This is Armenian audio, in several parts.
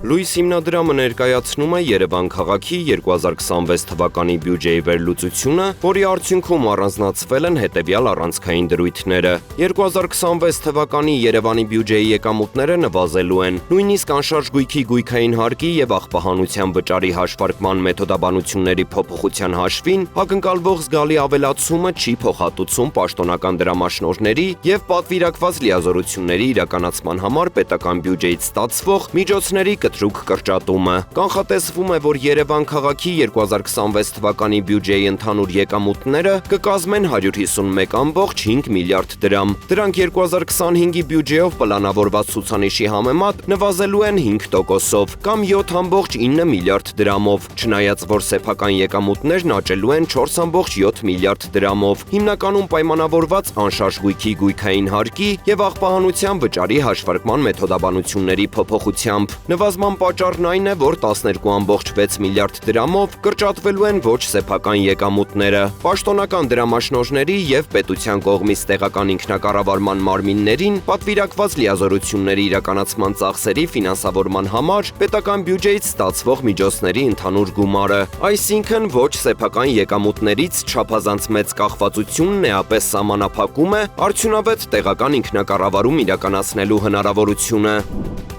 Լույս հիմնադրամը ներկայացնում է Երևան քաղաքի 2026 թվականի բյուջեի վերլուծությունը, որի արդյունքում առանձնացվել են հետևյալ առանցքային դրույթները։ 2026 թվականի Երևանի բյուջեի եկամուտները նվազելու են, նույնիսկ անշարժ գույքի գույքային հարկի եւ աղբահանության վճարի հաշվարկման մեթոդաբանությունների փոփոխության հաշվին ակնկալվող զգալի ավելացումը չի փոխհատուցում պաշտոնական դրամաշնորհների եւ պատվիրակված լիազորությունների իրականացման համար պետական բյուջեից ստացվող միջոցների կտրուկ կրճատումը։ Կանխատեսվում է, որ Երևան քաղաքի 2026 թվականի բյուջեի ընդհանուր եկամուտները կկազմեն 151.5 միլիարդ դրամ։ Դրանք 2025-ի բյուջեով պլանավորված ցուցանիշի համեմատ նվազելու են 5%-ով կամ 7.9 միլիարդ դրամով, չնայած որ սեփական եկամուտներն աճելու են 4.7 միլիարդ դրամով, հիմնականում պայմանավորված անշարժ գույքի գույքային հարկի եւ աղբահանության վճարի հաշվարկման մեթոդաբանությունների փոփոխությամբ։ Նվազման պատճառն այն է, որ 12.6 միլիարդ դրամով կրճատվելու են ոչ սեփական եկամուտները։ Պաշտոնական դրամաշնորհների եւ պետության կողմից տեղական ինքնակառավարման մարմիններին պատվիրակված լիազորությունների իրականացման ծախսերի ֆինանսավորման համար պետական բյուջեից ստացվող միջոցների ընդհանուր գումարը, այսինքն ոչ սեփական եկամուտներից չափազանց մեծ կախվածությունն էապես սահմանափակում է արդյունավետ տեղական ինքնակառավարում իրականացնելու հնարավորությունը։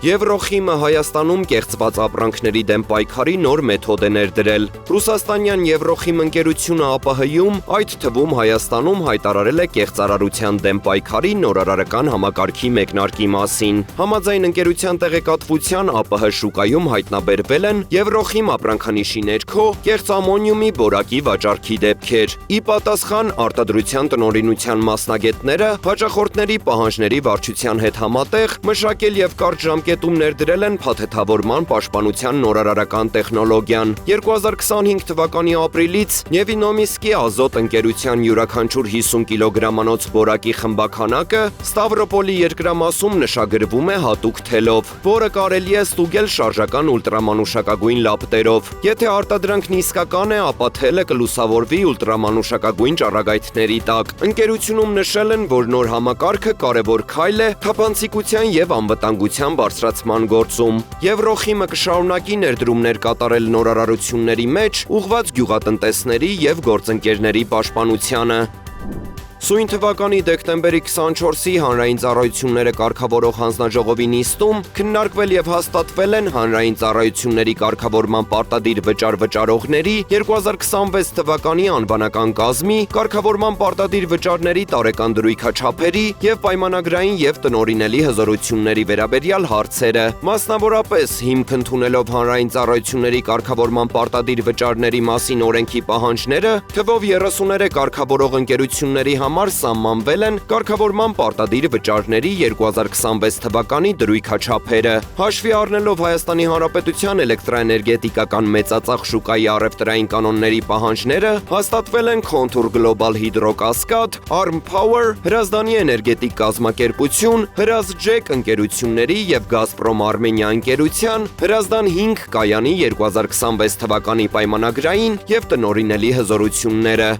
Եվրոխիմը Հայաստանում կեղծված ապրանքների դեմ պայքարի նոր մեթոդ է ներդրել։ Ռուսաստանյան Եվրոխիմ ընկերությունը ԱՊՀ-ում, այդ թվում Հայաստանում հայտարարել է կեղծարարության դեմ պայքարի նորարարական համակարգի մեկնարկի մասին։ Համաձայն ընկերության տեղեկատվության ԱՊՀ շուկայում հայտնաբերվել են Եվրոխիմ ապրանքանիշի ներքո կեղծ ամոնիումի բորակի վաճառքի դեպքեր։ Ի պատասխան արտադրության տնօրինության մասնագետները հաճախորդների պահանջների վարչության հետ համատեղ մշակել եւ կարճ ժամկետում ներդրել են փաթեթավորման պաշտպանության նորարարական տեխնոլոգիան։ 2025 թվականի ապրիլից Նևինոմիսկի ազոտ ընկերության յուրաքանչյուր 50 կիլոգրամանոց բորակի խմբաքանակը Ստավրոպոլի երկրամասում նշագրվում է հատուկ թելով, որը կարելի է ստուգել շարժական ուլտրամանուշակագույն լապտերով։ Եթե արտադրանքն իսկական է, ապա թելը կլուսավորվի ուլտրամանուշակագույն ճառագայթների տակ։ Ընկերությունում նշել են, որ նոր համակարգը կարևոր քայլ է թափանցիկության եւ անվտանգության բարձրացման գործում։ Եվրոխիմը կշարունակի ներդրումներ կատարել նորարարությունների մեջ ուղղված գյուղատնտեսների եւ գործընկերների պաշտպանությանը։ Սույն թվականի դեկտեմբերի 24-ի հանրային ծառայությունները կարգավորող հանձնաժողովի նիստում քննարկվել եւ հաստատվել են հանրային ծառայությունների կարգավորման պարտադիր վճար վճարողների 2026 թվականի անվանական կազմի, կարգավորման պարտադիր վճարների տարեկան դրույքաչափերի եւ պայմանագրային եւ տնօրինելի հզորությունների վերաբերյալ հարցերը։ Մասնավորապես, հիմք ընդունելով հանրային ծառայությունների կարգավորման պարտադիր վճարների մասին օրենքի պահանջները, թվով 33 կարգավորող ընկերությունների համար սահմանվել են կարգավորման պարտադիր վճարների 2026 թվականի դրույքաչափերը։ Հաշվի առնելով Հայաստանի Հանրապետության էլեկտրաէներգետիկական մեծածախ շուկայի առևտրային կանոնների պահանջները, հաստատվել են Contour Global Hydro-Cascade, Arm Power, Հրազդանի էներգետիկ կազմակերպություն, Հրազդջեք ընկերությունների եւ Gazprom Armenia ընկերության Հրազդան 5 կայանի 2026 թվականի պայմանագրային եւ տնօրինելի հզորությունները։